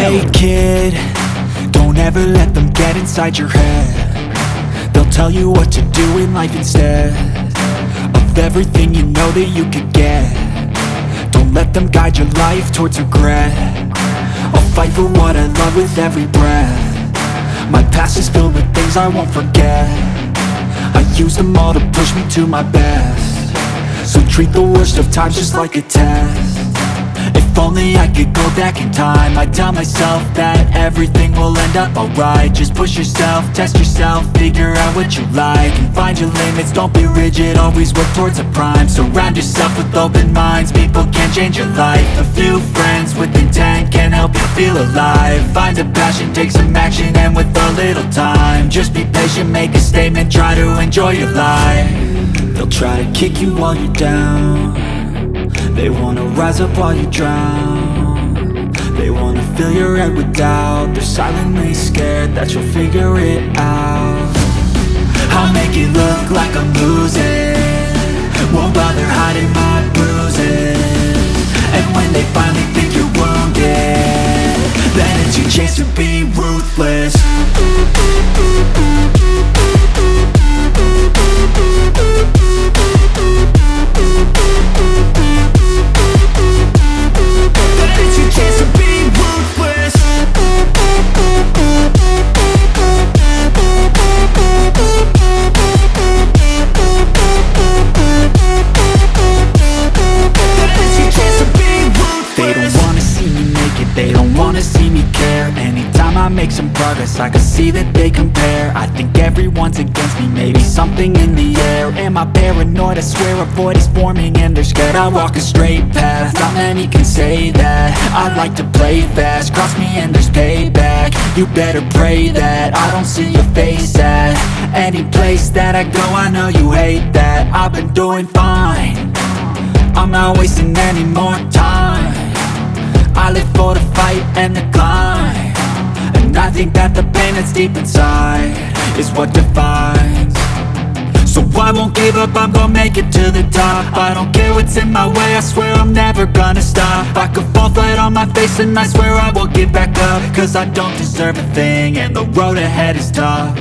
Hey kid, don't ever let them get inside your head. They'll tell you what to do in life instead of everything you know that you could get. Don't let them guide your life towards regret. I'll fight for what I love with every breath. My past is filled with things I won't forget. I use them all to push me to my best. So treat the worst of times just like a test. If only I could go back in time, I'd tell myself that everything will end up alright. Just push yourself, test yourself, figure out what you like, and find your limits, don't be rigid, always work towards a prime. Surround yourself with open minds, people can change your life. A few friends with intent can help you feel alive. Find a passion, take some action, and with a little time, just be patient, make a statement, try to enjoy your life. They'll try to kick you while you're down. They wanna rise up while you drown. They wanna fill your head with doubt. They're silently scared that you'll figure it out. I'll make it look like I'm losing, won't bother hiding my bruises. And when they finally think you're wounded, then it's your chance to be ruthless. They don't wanna see me care. Anytime I make some progress, I can see that they compare. I think everyone's against me, maybe something in the air. Am I paranoid? I swear a void is forming and they're scared I walk a straight path. Not many can say that. I like to play fast, cross me and there's payback. You better pray that I don't see your face at any place that I go. I know you hate that. I've been doing fine, I'm not wasting any more time. I live for the fight and the climb, and I think that the pain that's deep inside is what defines. So I won't give up, I'm gonna make it to the top. I don't care what's in my way, I swear I'm never gonna stop. I could fall flat on my face and I swear I will get back up, cause I don't deserve a thing and the road ahead is tough.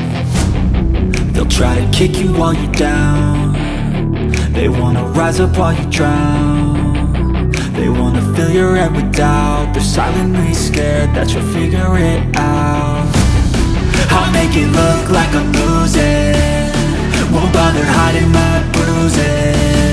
They'll try to kick you while you're down. They wanna rise up while you drown. They wanna fill your head with doubt. They're silently scared that you'll figure it out. I'll make it look like I'm losing, won't bother hiding my bruises.